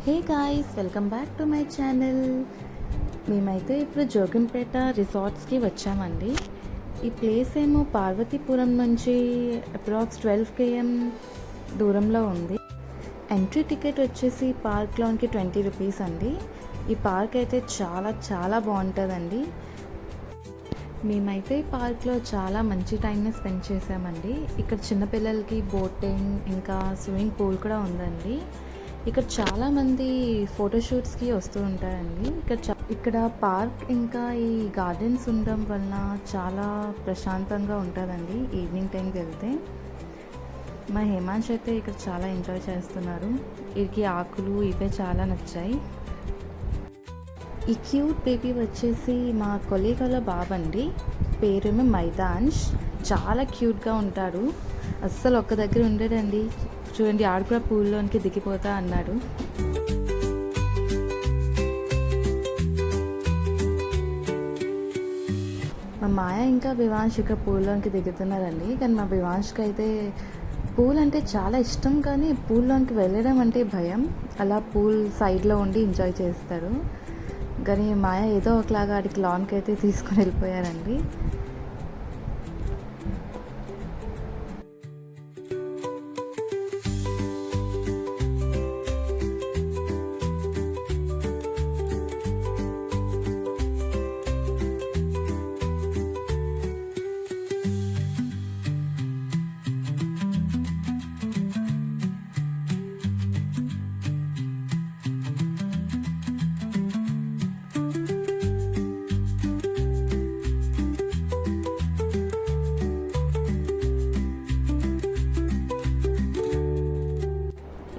Hey guys, welcome back to my channel. మేమైతే ఇప్పుడు జోగింపేట రిసార్ట్స్కి వచ్చామండి. ఈ ప్లేస్ ఏమో పార్వతీపురం నుంచి అప్రాక్స్ 12 km దూరంలో ఉంది. ఎంట్రీ టికెట్ వచ్చేసి పార్క్ లోన్కి 20 రూపీస్ అండి. ఈ పార్క్ అయితే చాలా చాలా బాగుంటుందండి. మేమైతే ఈ పార్క్లో చాలా మంచి టైంని స్పెండ్ చేసామండి. ఇక్కడ చిన్నపిల్లలకి బోటింగ్ ఇంకా స్విమ్మింగ్ పూల్ కూడా ఉందండి. ఇక్కడ చాలామంది ఫోటోషూట్స్కి వస్తూ ఉంటారండి. ఇక్కడ పార్క్ ఇంకా ఈ గార్డెన్స్ ఉండడం వలన చాలా ప్రశాంతంగా ఉంటుందండి ఈవినింగ్ టైంకి వెళ్తే. మా హేమాంష్ అయితే ఇక్కడ చాలా ఎంజాయ్ చేస్తున్నారు. వీరికి ఆకులు ఇవే చాలా నచ్చాయి. ఈ క్యూట్ బేబీ వచ్చేసి మా కొలీగల బాబండి. పేరేమో మైదాంష్. చాలా క్యూట్గా ఉంటాడు. అస్సలు ఒక్క దగ్గర ఉండడండి. చూడండి, ఆడు కూడా పూల్లోనికి దిగిపోతా అన్నాడు. మా మాయ ఇంకా వివాంష్ ఇక పూల్లోనికి దిగుతున్నారండి. కానీ మా వివాంష్కి అయితే పూల్ అంటే చాలా ఇష్టం, కానీ పూల్లోనికి వెళ్ళడం అంటే భయం. అలా పూల్ సైడ్లో ఉండి ఎంజాయ్ చేస్తాడు. కానీ మాయ ఏదో ఒకలాగా ఆడికి లాన్కి అయితే తీసుకొని వెళ్ళిపోయారండి.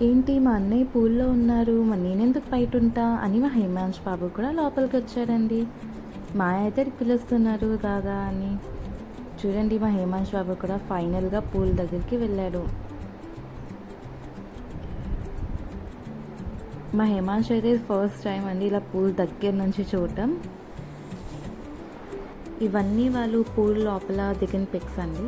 ఏంటి, మా అన్నయ్య పూల్లో ఉన్నారు, మరి నేనెందుకు బయట ఉంటా అని మా హేమాంష్ బాబు కూడా లోపలికి వచ్చాడండి. మాయ అయితే పిలుస్తున్నారు దాదా అని. చూడండి, మా హేమాంష్ బాబు కూడా ఫైనల్గా పూల్ దగ్గరికి వెళ్ళాడు. మా హేమాంష్ అయితే ఫస్ట్ టైం అండి ఇలా పూల్ దగ్గర నుంచి చూడటం. ఇవన్నీ వాళ్ళు పూల్ లోపల దిగిన పిక్స్ అండి.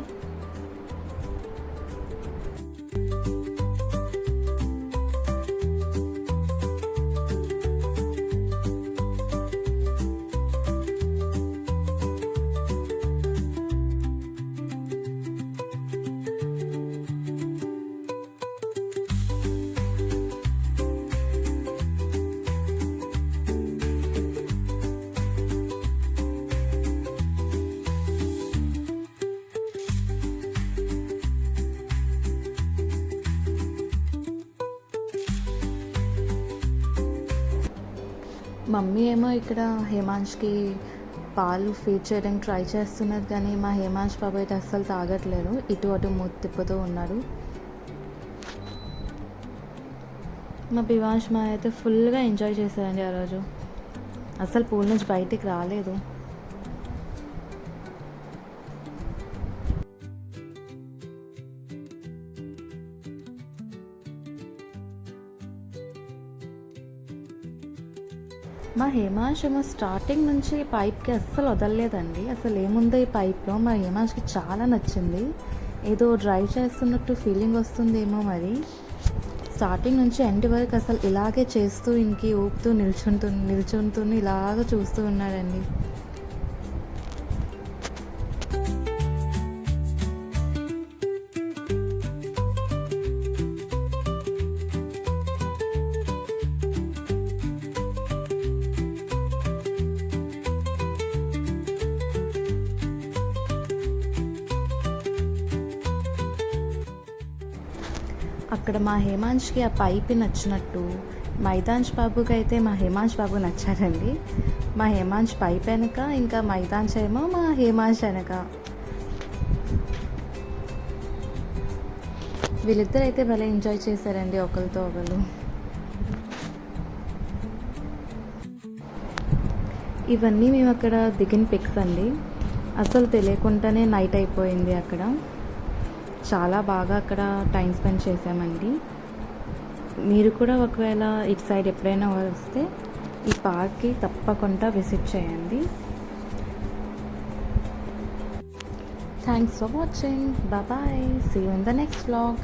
మమ్మీ ఏమో ఇక్కడ హేమాంష్కి పాలు ఫీడ్ చేయడానికి ట్రై చేస్తున్నది, కానీ మా హేమాంష్ బాబు అయితే అస్సలు తాగట్లేదు. ఇటు అటు మూతి తిప్పుతూ ఉన్నాడు. మా వివాంష్ మా అయితే ఫుల్గా ఎంజాయ్ చేశారండి ఆ రోజు. అస్సలు పూల్ నుంచి బయటికి రాలేదు. మా హేమాంష్ ఏమో స్టార్టింగ్ నుంచి పైప్కి అస్సలు వదలలేదండి. అసలు ఏముందో ఈ పైప్లో. మా హేమాంష్కి చాలా నచ్చింది. ఏదో డ్రైవ్ చేస్తున్నట్టు ఫీలింగ్ వస్తుందేమో మరి. స్టార్టింగ్ నుంచి ఎండ్ వరకు అసలు ఇలాగే చేస్తూ ఇంకి ఊపుతూ నిల్చుంటూ ఇలాగ చూస్తూ ఉన్నాడండి. అక్కడ మా హేమాంష్కి ఆ పైపు నచ్చినట్టు మైదాంష్ బాబుకి అయితే మా హేమాంష్ బాబు నచ్చారండి. మా హేమాంష్ పైప్ వెనక, ఇంకా మైదాంష్ ఏమో మా హేమాంష్ వెనక. వీళ్ళిద్దరు అయితే భలే ఎంజాయ్ చేశారండి ఒకరితో ఒకరు. ఇవన్నీ మేము అక్కడ దిగిన పిక్స్ అండి. అసలు తెలియకుండానే నైట్ అయిపోయింది అక్కడ. చాలా బాగా అక్కడ టైం స్పెండ్ చేసామండి. మీరు కూడా ఒకవేళ ఇటు సైడ్ ఎప్పుడైనా వస్తే ఈ పార్క్కి తప్పకుండా విజిట్ చేయండి. Thanks for watching. Bye. See you in the next vlog.